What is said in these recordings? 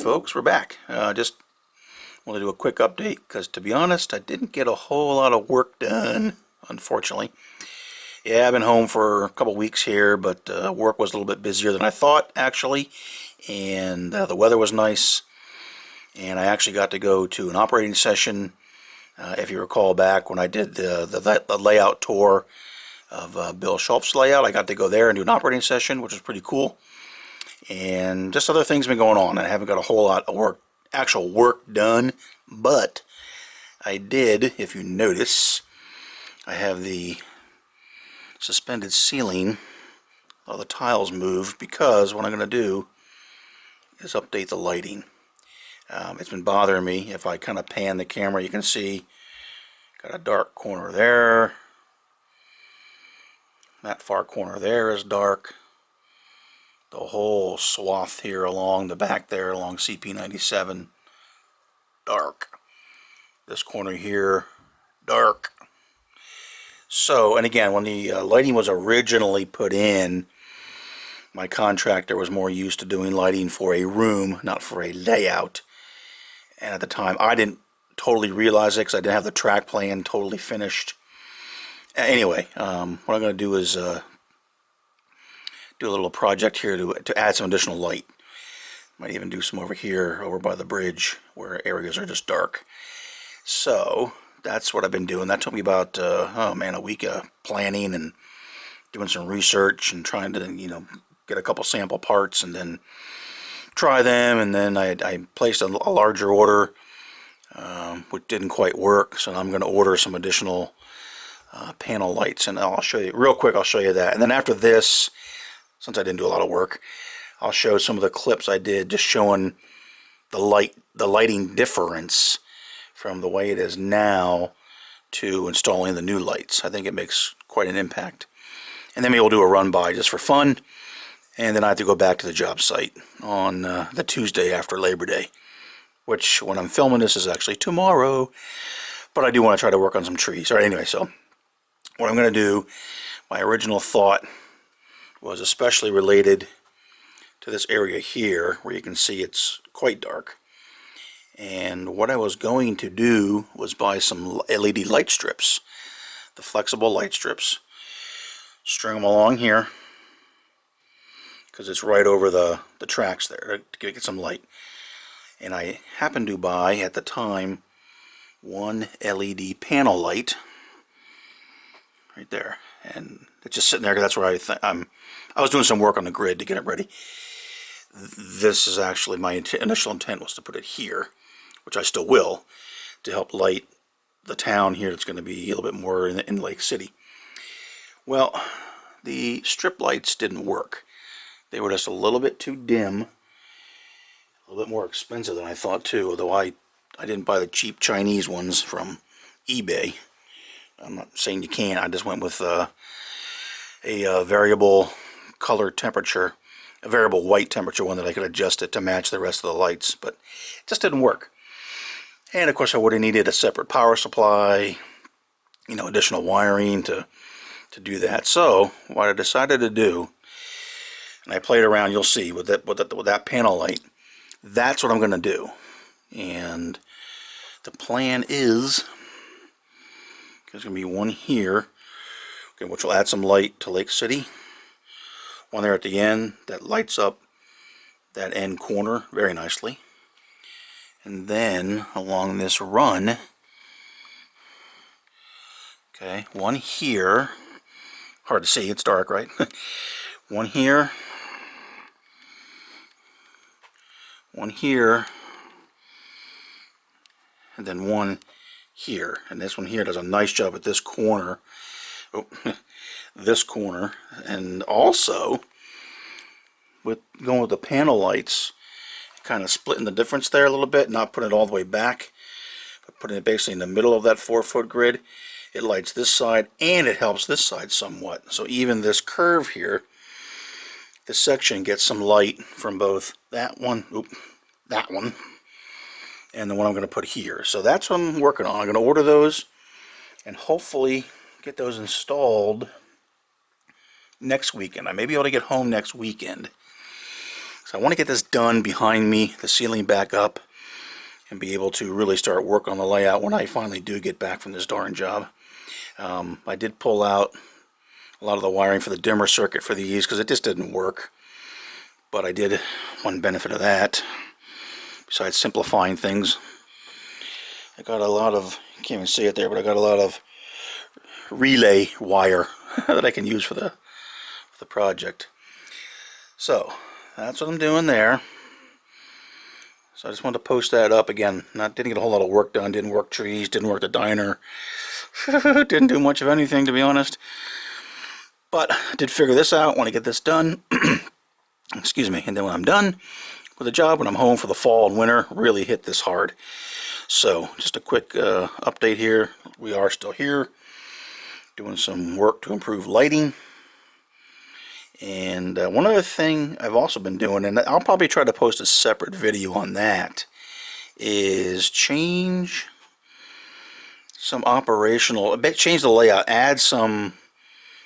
folks, we're back. Just want to do a quick update because, to be honest, I didn't get a whole lot of work done, unfortunately. Yeah, I've been home for a couple weeks here, but work was a little bit busier than I thought, actually. And the weather was nice, and I actually got to go to an operating session. If you recall back when I did the layout tour of Bill Schultz's layout, I got to go there and do an operating session, which was pretty cool. And just other things been going on. I haven't got a whole lot of actual work done, but I did, if you notice, I have the suspended ceiling, all the tiles moved, because what I'm going to do is update the lighting. It's been bothering me. If I kind of pan the camera, you can see got a dark corner there. That far corner there is dark. The whole swath here along the back there, along CP97, dark. This corner here, dark. So, and again, when the lighting was originally put in, my contractor was more used to doing lighting for a room, not for a layout. And at the time, I didn't totally realize it because I didn't have the track plan totally finished. Anyway, what I'm going to do is do a little project here to add some additional light. Might even do some over here, over by the bridge, where areas are just dark. So that's what I've been doing. That took me about, a week of planning and doing some research and trying to, get a couple sample parts and then try them. And then I placed a larger order, which didn't quite work. So I'm going to order some additional panel lights, and I'll show you real quick. I'll show you that, and then after this, since I didn't do a lot of work, I'll show some of the clips I did, just showing the lighting difference from the way it is now to installing the new lights. I think it makes quite an impact. And then maybe we'll do a run by just for fun, and then I have to go back to the job site on the Tuesday after Labor Day, which when I'm filming this is actually tomorrow, but I do want to try to work on some trees. All right, anyway, so what I'm going to do, my original thought was especially related to this area here where you can see it's quite dark. And what I was going to do was buy some LED light strips, the flexible light strips, string them along here because it's right over the tracks there to get some light. And I happened to buy at the time one LED panel light right there, and it's just sitting there because that's where I was doing some work on the grid to get it ready. This is actually my initial intent was to put it here, which I still will, to help light the town here. It's going to be a little bit more in Lake City. Well, the strip lights didn't work. They were just a little bit too dim, a little bit more expensive than I thought too, although I didn't buy the cheap Chinese ones from eBay. I'm not saying you can't. I just went with a variable color temperature, a variable white temperature one that I could adjust it to match the rest of the lights, but it just didn't work. And of course I would have needed a separate power supply, additional wiring to do that. So what I decided to do, and I played around, you'll see, with that panel light, that's what I'm going to do. And the plan is, there's going to be one here, okay, which will add some light to Lake City. One there at the end that lights up that end corner very nicely. And then along this run, okay, one here, hard to see, it's dark, right? One here, one here, and then one here. And this one here does a nice job at this corner. Oh, this corner. And also, with going with the panel lights, kind of splitting the difference there a little bit, not putting it all the way back, but putting it basically in the middle of that 4-foot grid. It lights this side and it helps this side somewhat. So even this curve here, this section gets some light from both that one, that one, and the one I'm going to put here. So that's what I'm working on. I'm going to order those and hopefully get those installed next weekend. I may be able to get home next weekend. So I want to get this done behind me, the ceiling back up, and be able to really start work on the layout when I finally do get back from this darn job. I did pull out a lot of the wiring for the dimmer circuit for these because it just didn't work. But I did one benefit of that, besides simplifying things. I got a lot of, you can't even see it there, but I got a lot of relay wire that I can use for the project. So that's what I'm doing there. So I just wanted to post that up again. Didn't get a whole lot of work done. Didn't work trees. Didn't work the diner. Didn't do much of anything, to be honest. But I did figure this out. Want to get this done. Excuse me. And then when I'm done with the job, when I'm home for the fall and winter, really hit this hard. So just a quick update here. We are still here doing some work to improve lighting. And one other thing I've also been doing, and I'll probably try to post a separate video on that, is change some operational, change the layout, add some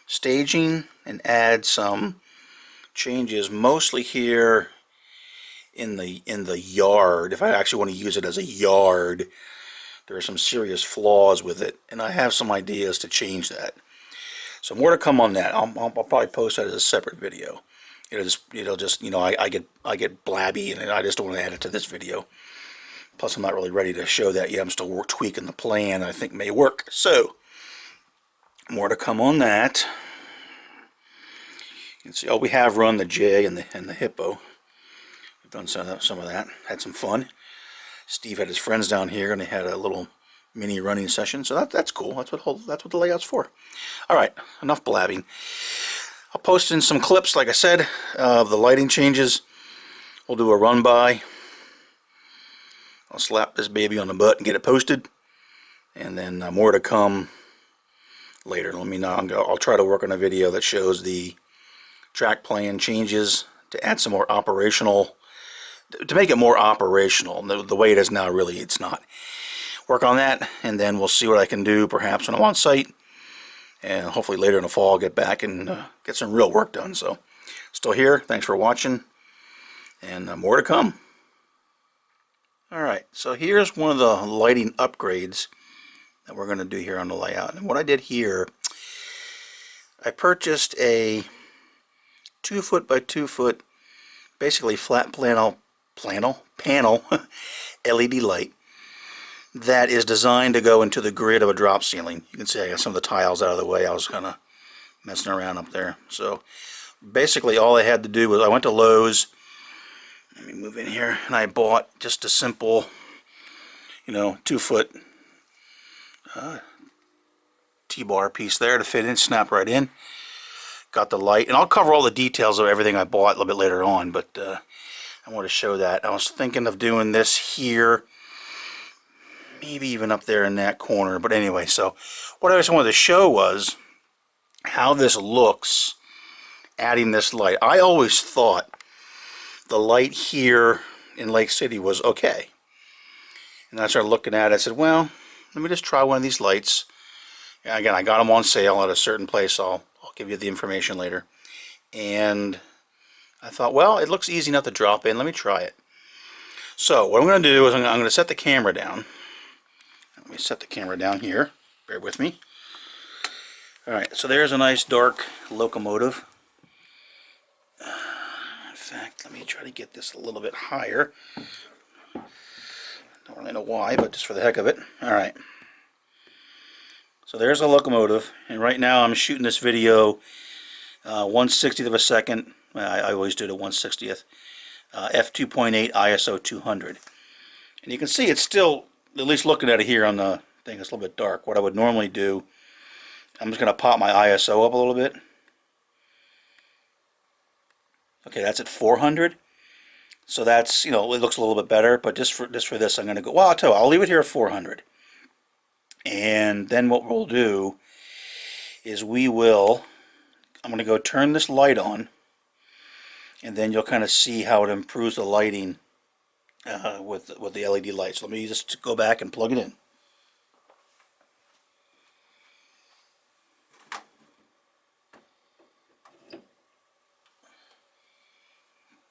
staging, and add some changes, mostly here in the yard. If I actually want to use it as a yard, there are some serious flaws with it, and I have some ideas to change that. So more to come on that. I'll probably post that as a separate video. It'll just you know, I get blabby, and I just don't want to add it to this video. Plus, I'm not really ready to show that yet. I'm still tweaking the plan I think may work. So more to come on that. You can see, we have run the J and the Hippo. We've done some of that. Had some fun. Steve had his friends down here, and they had a little mini running session, so that's cool. That's what the layout's for. All right, enough blabbing. I'll post in some clips, like I said, of the lighting changes. We'll do a run by. I'll slap this baby on the butt and get it posted, and then more to come later. Let me know. I'll try to work on a video that shows the track plan changes to add some more operational, to make it more operational. The way it is now, really, it's not. Work on that, and then we'll see what I can do perhaps when I'm on site, and hopefully later in the fall I'll get back and get some real work done. So still here, thanks for watching, and more to come. Alright, so here's one of the lighting upgrades that we're going to do here on the layout. And what I did here, I purchased a 2-foot by 2-foot basically flat panel LED light that is designed to go into the grid of a drop ceiling. You can see I got some of the tiles out of the way. I was kind of messing around up there. So basically all I had to do was I went to Lowe's. Let me move in here, and I bought just a simple, 2-foot T-bar piece there to fit in, snap right in. Got the light, and I'll cover all the details of everything I bought a little bit later on, but I want to show that. I was thinking of doing this here, maybe even up there in that corner, but anyway, so what I just wanted to show was how this looks adding this light. I always thought the light here in Lake City was okay, and I started looking at it. I said, well, let me just try one of these lights. And again, I got them on sale at a certain place. I'll give you the information later. And I thought, well, it looks easy enough to drop in. Let me try it. So what I'm going to do is I'm going to set the camera down. Let me set the camera down here. Bear with me. Alright, so there's a nice dark locomotive. In fact, let me try to get this a little bit higher. Don't really know why, but just for the heck of it. Alright. So there's a locomotive, and right now I'm shooting this video 1/60th of a second. I always do the 1/60th. f2.8 ISO 200. And you can see it's still, at least looking at it here on the thing, it's a little bit dark. What I would normally do, I'm just going to pop my ISO up a little bit. Okay, that's at 400. So that's, it looks a little bit better, but just for this I'm going to go, well, I'll tell you, I'll leave it here at 400. And then what we'll do is I'm going to go turn this light on, and then you'll kind of see how it improves the lighting with the LED lights. Let me just go back and plug it in.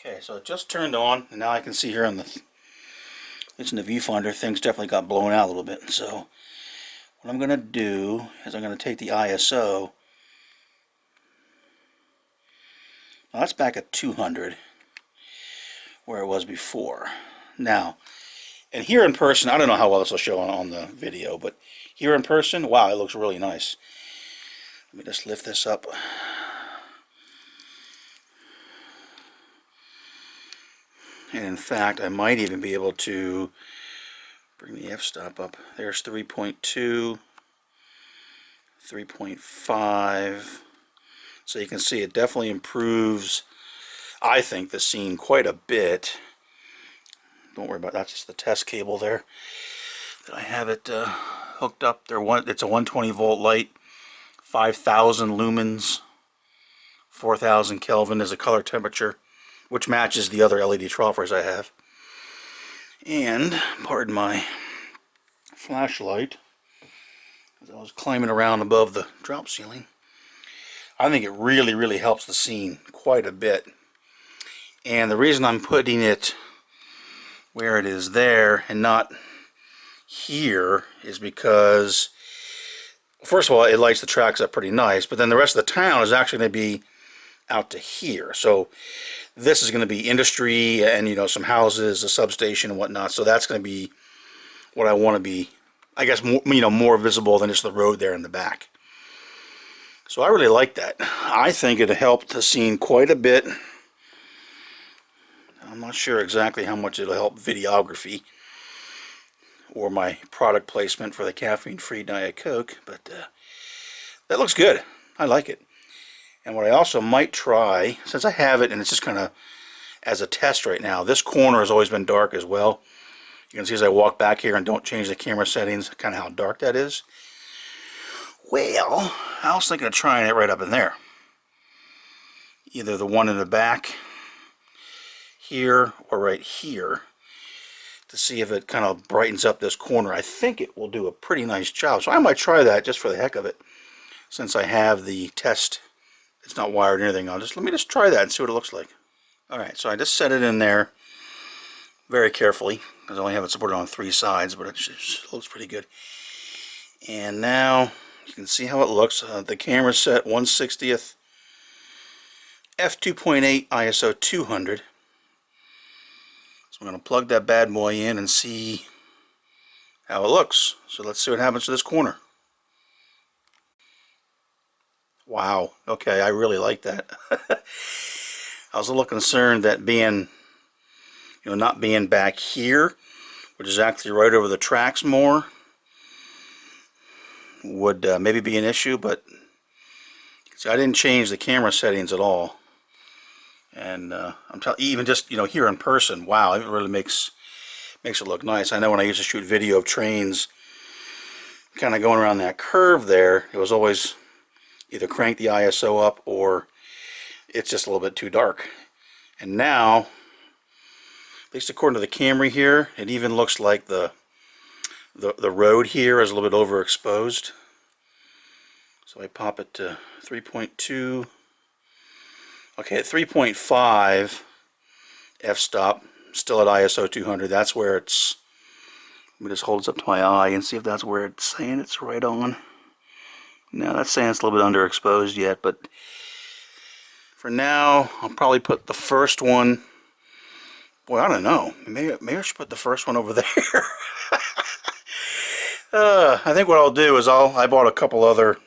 Okay, so it just turned on, and now I can see here on the, it's in the viewfinder, things definitely got blown out a little bit. So what I'm going to do is I'm going to take the ISO. Now that's back at 200, where it was before. Now, and here in person, I don't know how well this will show on the video, but here in person, wow, it looks really nice. Let me just lift this up. And in fact, I might even be able to bring the f-stop up. There's 3.2, 3.5. So you can see it definitely improves, I think, the scene quite a bit. Don't worry about that, just the test cable there. I have it hooked up. It's a 120 volt light, 5,000 lumens, 4,000 Kelvin is the color temperature, which matches the other LED troffers I have. And, pardon my flashlight, as I was climbing around above the drop ceiling, I think it really helps the scene quite a bit. And the reason I'm putting it where it is there and not here is because, first of all, it lights the tracks up pretty nice, but then the rest of the town is actually going to be out to here. So this is going to be industry and, you know, some houses, a substation and whatnot. So that's going to be what I want to be, I guess, more, you know, more visible than just the road there in the back. So I really like that. I think it helped the scene quite a bit. I'm not sure exactly how much it'll help videography or my product placement for the caffeine-free Diet Coke, but that looks good. I like it. And what I also might try, since I have it and it's just kind of as a test right now, this corner has always been dark as well. You can see as I walk back here and don't change the camera settings, kind of how dark that is. Well, I was thinking of trying it right up in there. Either the one in the back here or right here, to see if it kind of brightens up this corner. I think it will do a pretty nice job. So I might try that just for the heck of it. Since I have the test, it's not wired or anything, let me just try that and see what it looks like. Alright, so I just set it in there very carefully, because I only have it supported on 3 sides, but it just looks pretty good. And now you can see how it looks. The camera's set 1/60th, f2.8, ISO 200. So I'm going to plug that bad boy in and see how it looks. So let's see what happens to this corner. Wow, okay, I really like that. I was a little concerned that being, you know, not being back here, which is actually right over the tracks more, would maybe be an issue, but see, I didn't change the camera settings at all. And I'm telling you, even just, you know, here in person, wow, it really makes it look nice. I know when I used to shoot video of trains kind of going around that curve there, it was always either crank the ISO up or it's just a little bit too dark. And now, at least according to the camera here, it even looks like the road here is a little bit overexposed. So I pop it to 3.2. Okay, at 3.5 f-stop, still at ISO 200. That's where it's, let me just hold this up to my eye and see if that's where it's saying it's right on. No, that's saying it's a little bit underexposed yet, but for now, I'll probably put the first one, well, I don't know, maybe I should put the first one over there. I think what I'll do is I bought a couple other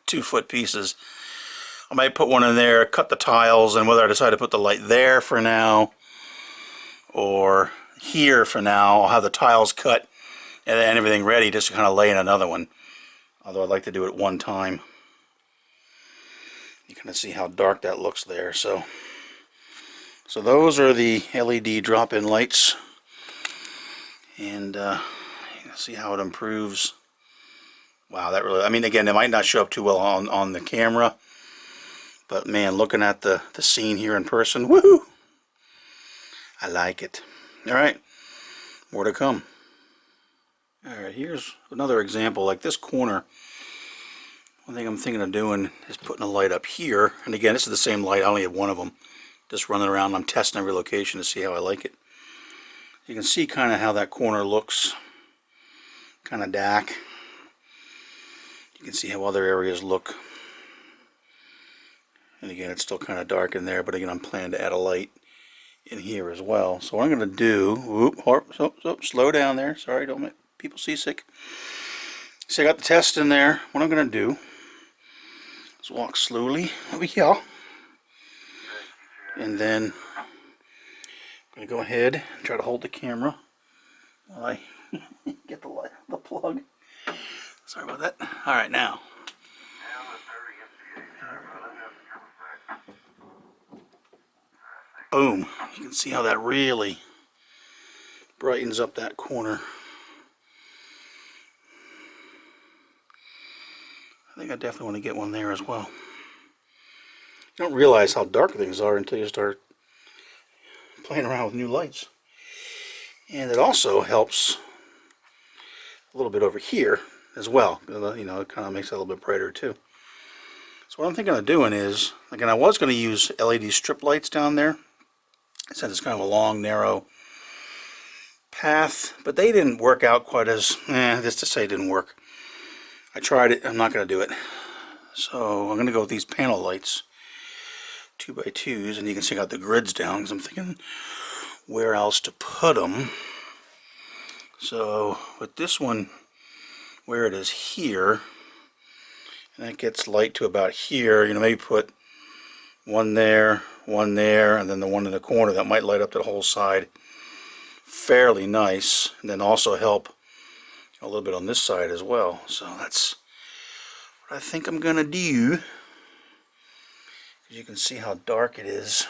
2-foot pieces. I might put one in there, cut the tiles, and whether I decide to put the light there for now or here for now, I'll have the tiles cut and then everything ready just to kind of lay in another one. Although I'd like to do it at one time. You can see how dark that looks there. So those are the LED drop-in lights, and you can see how it improves. Wow, that really, I mean, again, it might not show up too well on the camera, but man, looking at the scene here in person, woohoo! I like it. Alright, more to come. Alright, here's another example. Like this corner, one thing I'm thinking of doing is putting a light up here. And again, this is the same light, I only have one of them. just running around. I'm testing every location to see how I like it. You can see kind of how that corner looks, kind of dark. You can see how other areas look. And again, it's still kind of dark in there, but again, I'm planning to add a light in here as well. So what I'm going to do, slow down there. Sorry, don't make people seasick. So I got the test in there. What I'm going to do is walk slowly over here. And then I'm going to go ahead and try to hold the camera while I get the plug. Sorry about that. All right, now. Boom. You can see how that really brightens up that corner. I think I definitely want to get one there as well. You don't realize how dark things are until you start playing around with new lights. And it also helps a little bit over here as well. You know, it kind of makes it a little bit brighter too. So what I'm thinking of doing is, again, I was going to use LED strip lights down there, since it's kind of a long, narrow path, but they didn't work out quite as, just to say it didn't work. I tried it, I'm not going to do it. So I'm going to go with these panel lights, 2x2s, and you can see I got the grids down, because I'm thinking where else to put them. So with this one, where it is here, and that gets light to about here, you know, maybe put one there, and then the one in the corner that might light up the whole side fairly nice, and then also help a little bit on this side as well. So that's what I think I'm gonna do. You can see how dark it is,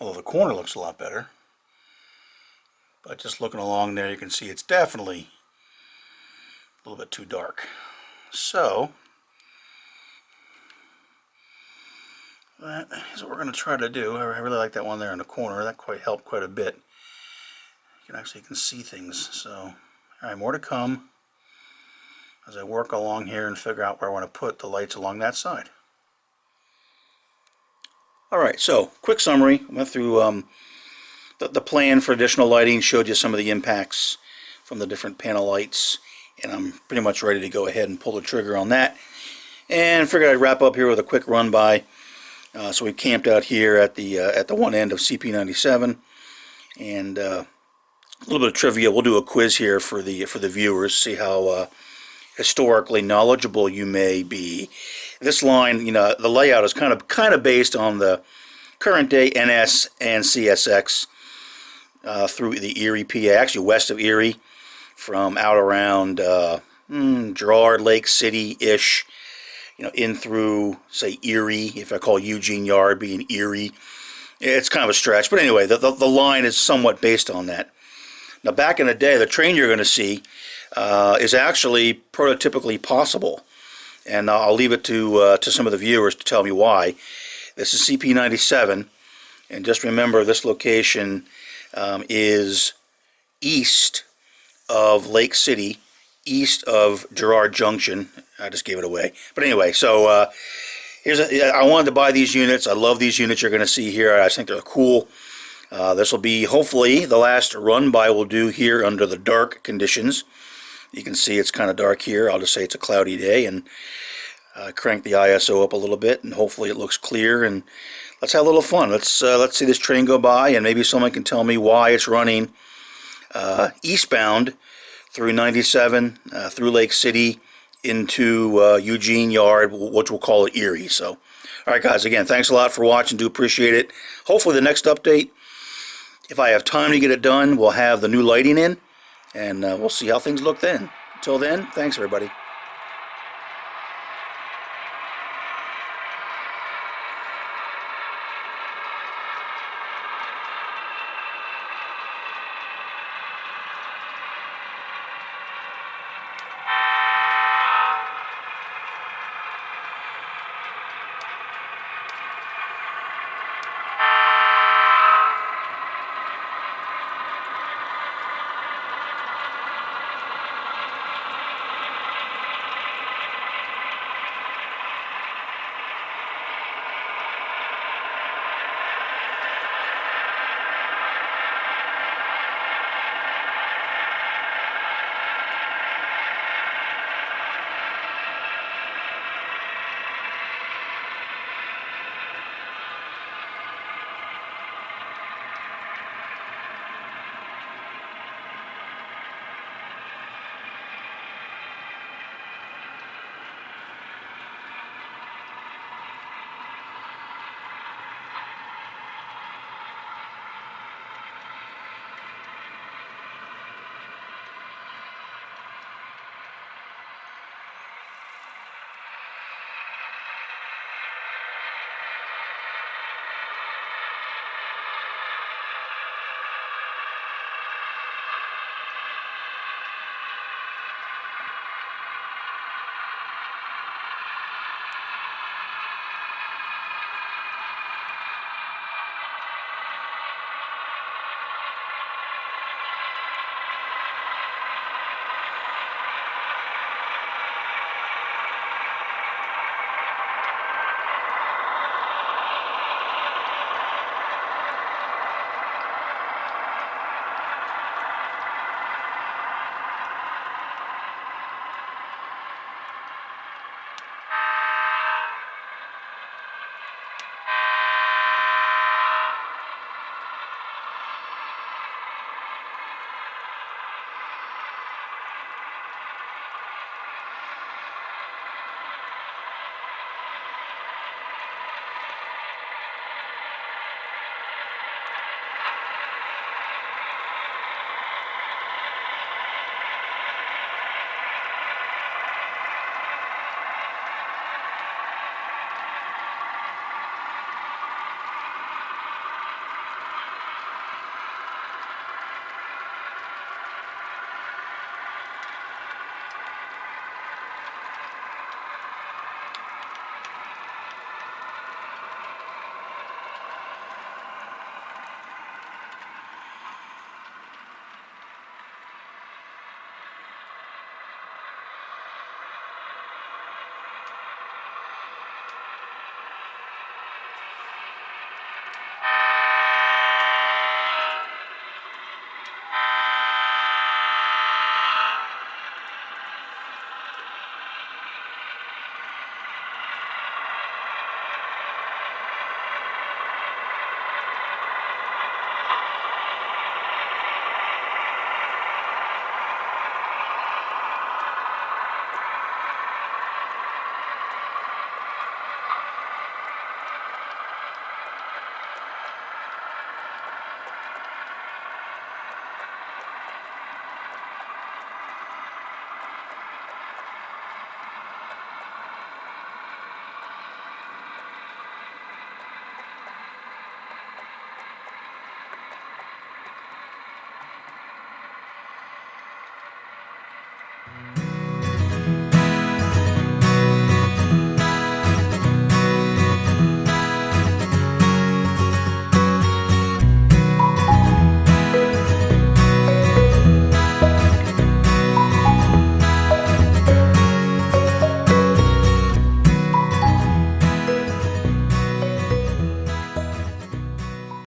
although the corner looks a lot better, but just looking along there you can see it's definitely a little bit too dark. So that is what we're going to try to do. I really like that one there in the corner. That helped quite a bit. You can see things. So, alright, more to come as I work along here and figure out where I want to put the lights along that side. Alright, so quick summary. I went through the plan for additional lighting, showed you some of the impacts from the different panel lights, and I'm pretty much ready to go ahead and pull the trigger on that. And figured I'd wrap up here with a quick run by. So we camped out here at the one end of CP97, and a little bit of trivia. We'll do a quiz here for the viewers, see how historically knowledgeable you may be. This line, you know, the layout is kind of based on the current day NS and CSX through the Erie, PA, actually west of Erie, from out around Girard, Lake City-ish. You know, in through, say, Erie, if I call Eugene Yard being Erie. It's kind of a stretch, but anyway, the line is somewhat based on that. Now, back in the day, the train you're going to see is actually prototypically possible, and I'll leave it to some of the viewers to tell me why. This is CP97, and just remember this location is east of Lake City, east of Girard Junction. I just gave it away. But anyway, so I wanted to buy these units. I love these units you're going to see here. I think they're cool. This will be hopefully the last run by we'll do here under the dark conditions. You can see it's kind of dark here. I'll just say it's a cloudy day, and crank the ISO up a little bit, and hopefully it looks clear. And let's have a little fun. Let's see this train go by, and maybe someone can tell me why it's running eastbound through 97, through Lake City, into Eugene Yard, which we'll call it Erie. So, alright guys, again, thanks a lot for watching. Do appreciate it. Hopefully the next update, if I have time to get it done, we'll have the new lighting in, and we'll see how things look then. Until then, thanks everybody.